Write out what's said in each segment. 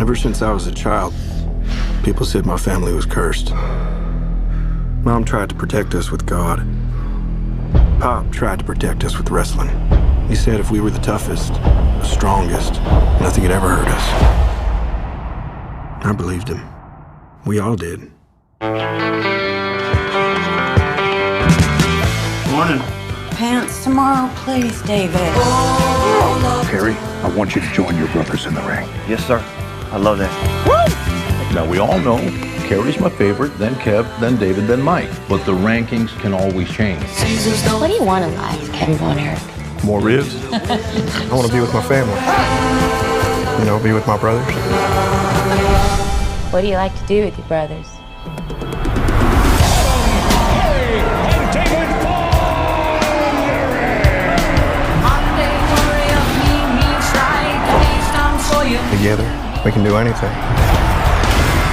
Ever since I was a child, people said my family was cursed. Mom tried to protect us with God. Pop tried to protect us with wrestling. He said if we were the toughest, the strongest, nothing had ever hurt us. I believed him. We all did. Morning. Pants tomorrow, please, David. Perry, I want you to join your brothers in the ring. Yes, sir. I love that. Woo! Now, we all know Kerry's my favorite, then Kev, then David, then Mike. But the rankings can always change. What do you want in life, Kevin Von Erich? More ribs? I want to be with my family. You know, be with my brothers. What do you like to do with your brothers? Together, we can do anything.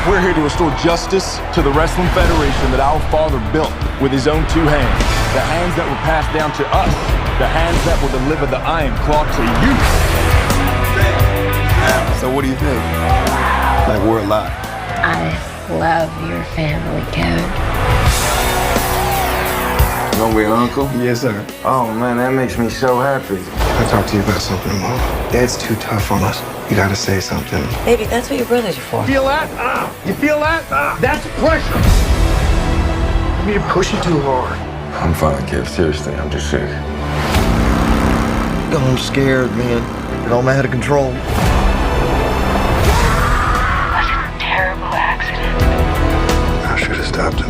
We're here to restore justice to the Wrestling Federation that our father built with his own two hands. The hands that were passed down to us. The hands that will deliver the Iron Claw to you. So what do you think? Like we're alive. I love your family, Kevin. You gonna be an uncle? Yes, sir. Oh man, that makes me so happy. I talked to you about something, Mom. Dad's too tough on us. You gotta say something. Baby, that's what your brothers are for. Feel that? You feel that? That's pressure. You're pushing too hard. I'm fine, kid. Seriously, I'm just sick. I'm scared, man. It all out of control. That's a terrible accident. I should have stopped him.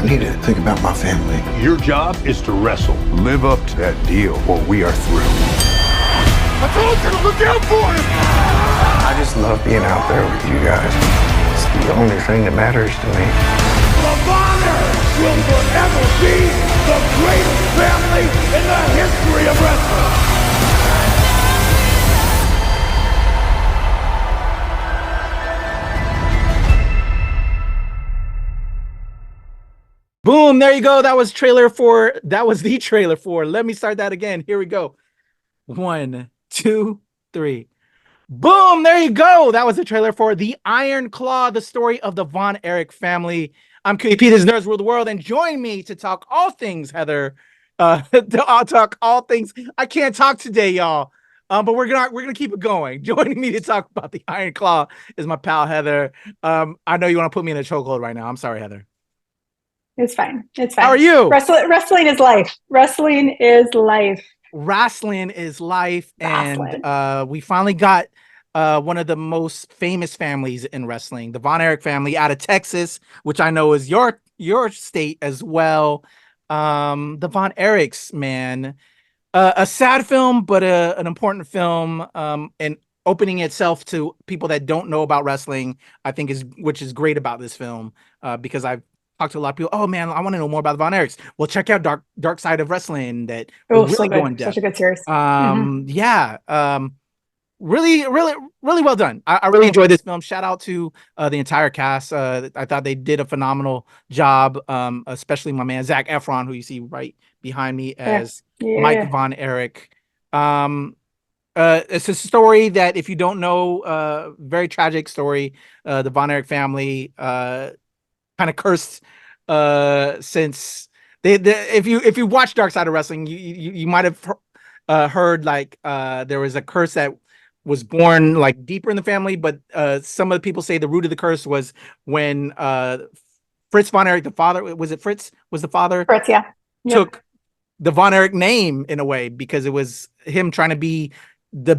I need to think about my family. Your job is to wrestle. Live up to that deal, or we are through. I told you to look out for him! I just love being out there with you guys. It's the only thing that matters to me. The Bonner will forever be the greatest family in the history of wrestling. Boom, there you go. That was the trailer for. Let me start that again. Here we go. 1, 2, 3. Boom, there you go. That was the trailer for The Iron Claw, the story of the Von Erich family. I'm Kuya, this Nerds Rule the World, and join me to talk all things, Heather. I'll talk all things. I can't talk today, y'all. But we're gonna keep it going. Joining me to talk about The Iron Claw is my pal Heather. I know you want to put me in a chokehold right now. I'm sorry, Heather. It's fine. It's fine. How are you? Wrestling is life. Wrestling is life. Wrestling is life. And we finally got one of the most famous families in wrestling, the Von Erich family out of Texas, which I know is your state as well. The Von Erichs, man. A sad film, but an important film, and opening itself to people that don't know about wrestling, I think which is great about this film, because I've talked to a lot of people. Oh man, I want to know more about the Von Erichs. Well, check out Dark Side of Wrestling. That really so go in depth. Such a good series. Yeah. Really, really, really well done. I really enjoyed this film. Shout out to the entire cast. I thought they did a phenomenal job, especially my man Zac Efron, who you see right behind me as Mike Von Erich. It's a story that, if you don't know, very tragic story. The Von Erich family kind of cursed since if you watch Dark Side of Wrestling, you might have heard like there was a curse that was born like deeper in the family, but some of the people say the root of the curse was when Fritz Von Erich, the father, was it Fritz? Was the father? Fritz, yeah. Took the Von Erich name in a way because it was him trying to be the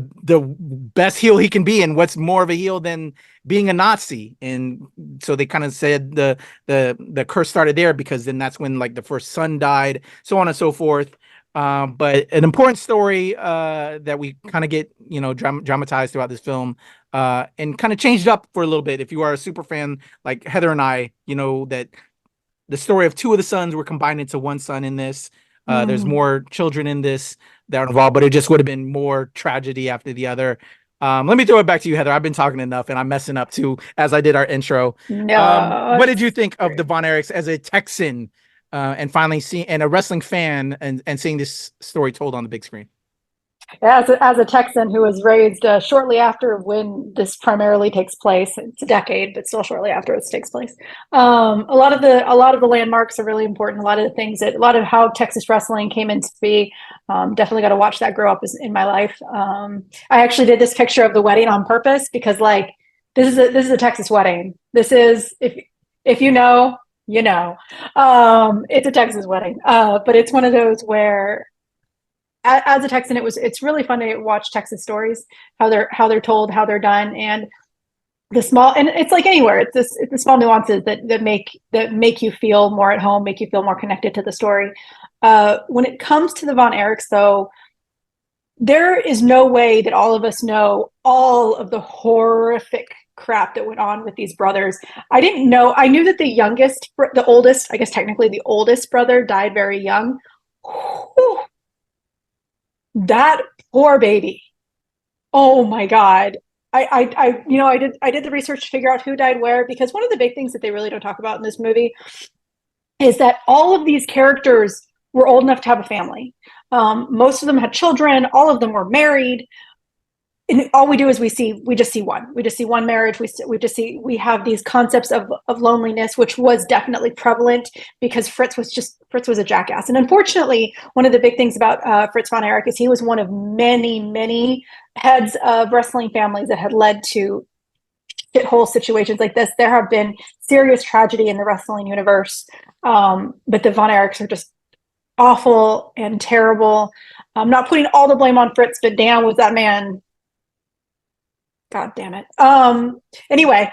best heel he can be, and what's more of a heel than being a Nazi. And so they kind of said the curse started there, because then that's when like the first son died, so on and so forth. But an important story that we kind of get, dramatized throughout this film, and kind of changed up for a little bit. If you are a super fan like Heather and I, you know that the story of two of the sons were combined into one son in this. There's more children in this that are involved, but it just would have been more tragedy after the other. Let me throw it back to you, Heather. I've been talking enough, and I'm messing up too, as I did our intro. No, what did you think of the Von Erichs as a Texan, and finally seeing, and a wrestling fan, and seeing this story told on the big screen? As a Texan who was raised shortly after when this primarily takes place, it's a decade, but still shortly after it takes place. A lot of the landmarks are really important. A lot of the things a lot of how Texas wrestling came into be. Definitely got to watch that grow up in my life. I actually did this picture of the wedding on purpose because like this is a Texas wedding. This is if you know, you know. It's a Texas wedding, but it's one of those where. As a Texan, it's really fun to watch Texas stories, how they're told, how they're done, and it's like anywhere. It's the small nuances that make you feel more at home, make you feel more connected to the story. When it comes to the Von Erichs, though, there is no way that all of us know all of the horrific crap that went on with these brothers. I didn't know. I knew that the oldest, I guess technically the oldest brother died very young. Whew. That poor baby. Oh my God. I did the research to figure out who died where, because one of the big things that they really don't talk about in this movie is that all of these characters were old enough to have a family. Most of them had children. All of them were married. And all we do is we just see one marriage. We have these concepts of loneliness, which was definitely prevalent because Fritz was a jackass. And unfortunately, one of the big things about Fritz von Erich is he was one of many, many heads of wrestling families that had led to shithole situations like this. There have been serious tragedy in the wrestling universe, but the von Erichs are just awful and terrible. I'm not putting all the blame on Fritz, but damn, was that man. God damn it. Anyway,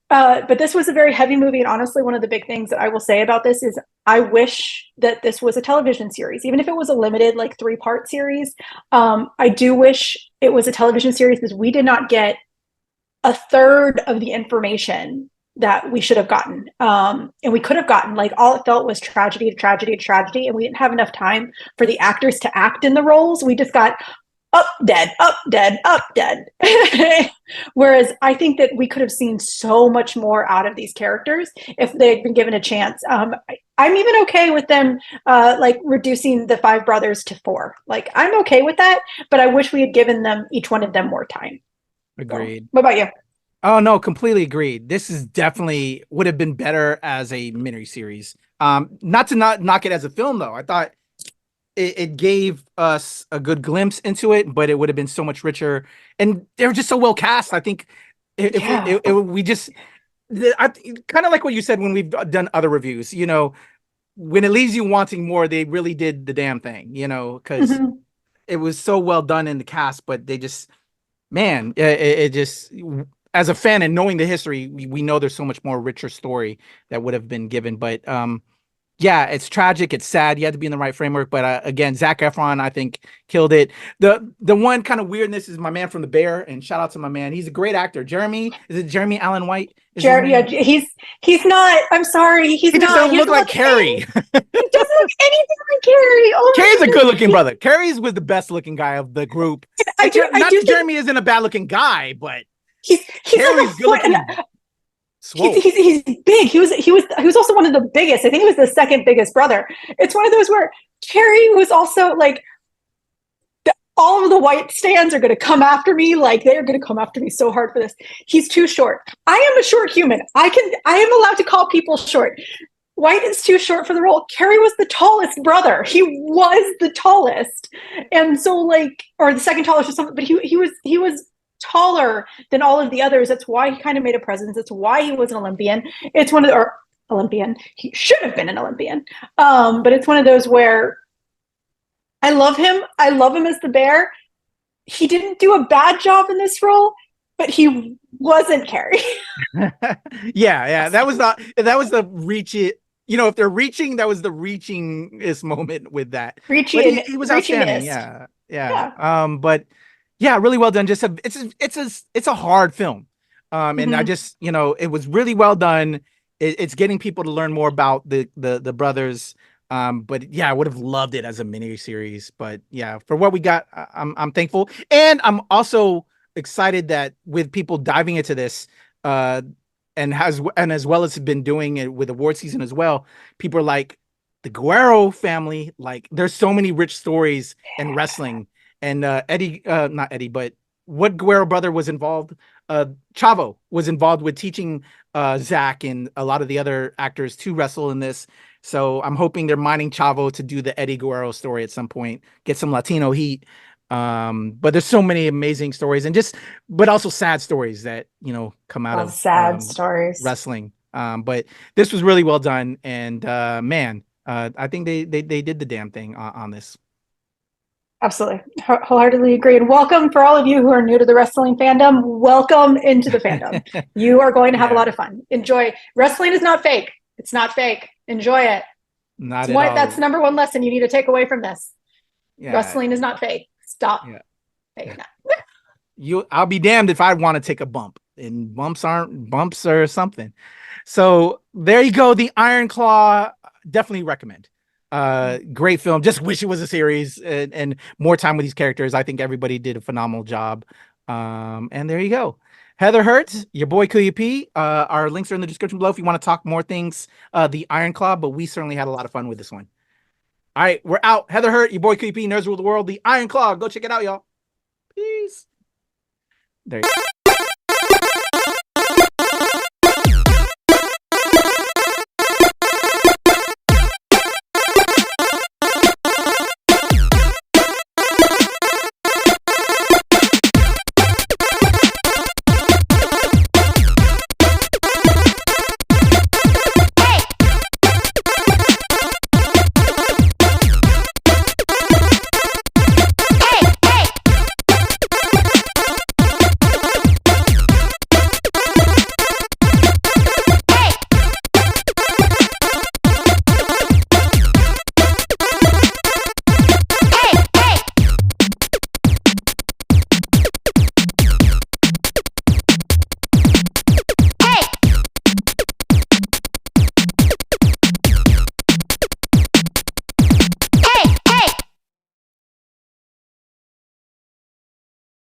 but this was a very heavy movie. And honestly, one of the big things that I will say about this is I wish that this was a television series, even if it was a limited, like 3-part series. I do wish it was a television series because we did not get a third of the information that we should have gotten. And we could have gotten, like, all it felt was tragedy, tragedy, tragedy. And we didn't have enough time for the actors to act in the roles. We just got up, dead, up, dead, up, dead. Whereas I think that we could have seen so much more out of these characters if they'd been given a chance. I'm even okay with them like reducing the 5 brothers to 4. Like, I'm okay with that, but I wish we had given them, each one of them, more time. Agreed. So, what about you? Oh no, completely agreed. This is definitely would have been better as a mini series. Not to knock it as a film though. I thought it gave us a good glimpse into it, but it would have been so much richer. And they were just so well cast. I think we just, I kind of like what you said when we've done other reviews, you know, when it leaves you wanting more, they really did the damn thing, you know, because it was so well done in the cast, but they just, man, it just, as a fan and knowing the history, we know there's so much more richer story that would have been given. But yeah, it's tragic. It's sad. You had to be in the right framework. But again, Zac Efron, I think, killed it. The one kind of weirdness is my man from The Bear, and shout out to my man. He's a great actor. Jeremy, is it Jeremy Allen White? Yeah, he's not. I'm sorry, he doesn't look like Carrie. He doesn't look anything like Carrie. Oh, Carrie's a good-looking brother. Carrie's was the best-looking guy of the group. Jeremy isn't a bad-looking guy, but he's Carrie's good-looking. He's big. He was also one of the biggest. I think he was the second biggest brother. It's one of those where Carrie was also like, all of the white stands are going to come after me. Like, they're going to come after me so hard for this. He's too short. I am a short human. I am allowed to call people short. White is too short for the role. Carrie was the tallest brother. He was the tallest, and so like, or the second tallest or something. But he was taller than all of the others. That's why he kind of made a presence. That's why he was an Olympian. It's one of the, or Olympian. He should have been an Olympian. But it's one of those where I love him. I love him as the Bear. He didn't do a bad job in this role, but he wasn't Carrie. yeah. That was the reach it. You know, if they're reaching, that was the reaching-ist moment with that. Reaching. He was outstanding. Yeah. But yeah, really well done. Just it's a hard film. And I just, you know, it was really well done. It's getting people to learn more about the brothers. But yeah, I would have loved it as a mini series. But yeah, for what we got, I'm thankful. And I'm also excited that with people diving into this, and as well as been doing it with award season as well, people are like, the Guerrero family, like, there's so many rich stories in wrestling. and Eddie, not Eddie, but Wood Guerrero brother was involved. Chavo was involved with teaching Zac and a lot of the other actors to wrestle in this. So I'm hoping they're mining Chavo to do the Eddie Guerrero story at some point, get some Latino heat. But there's so many amazing stories but also sad stories that, come out of sad stories wrestling. But this was really well done. And man, I think they did the damn thing on this. Absolutely. Wholeheartedly agree. And welcome for all of you who are new to the wrestling fandom. Welcome into the fandom. You are going to have a lot of fun. Enjoy. Wrestling is not fake. It's not fake. Enjoy it. Not at all. That's the number one lesson you need to take away from this. Yeah. Wrestling is not fake. Stop. Yeah. I'll be damned if I want to take a bump, and bumps aren't bumps or something. So there you go. The Iron Claw, definitely recommend. Great film. Just wish it was a series and more time with these characters. I think everybody did a phenomenal job. And there you go. Heather Hertz, your boy Kuya P. Our links are in the description below if you want to talk more things. The Iron Claw, but we certainly had a lot of fun with this one. All right, we're out. Heather Hurt, your boy Kuya P. Nerds Rule the World. The Iron Claw. Go check it out, y'all. Peace. There you go.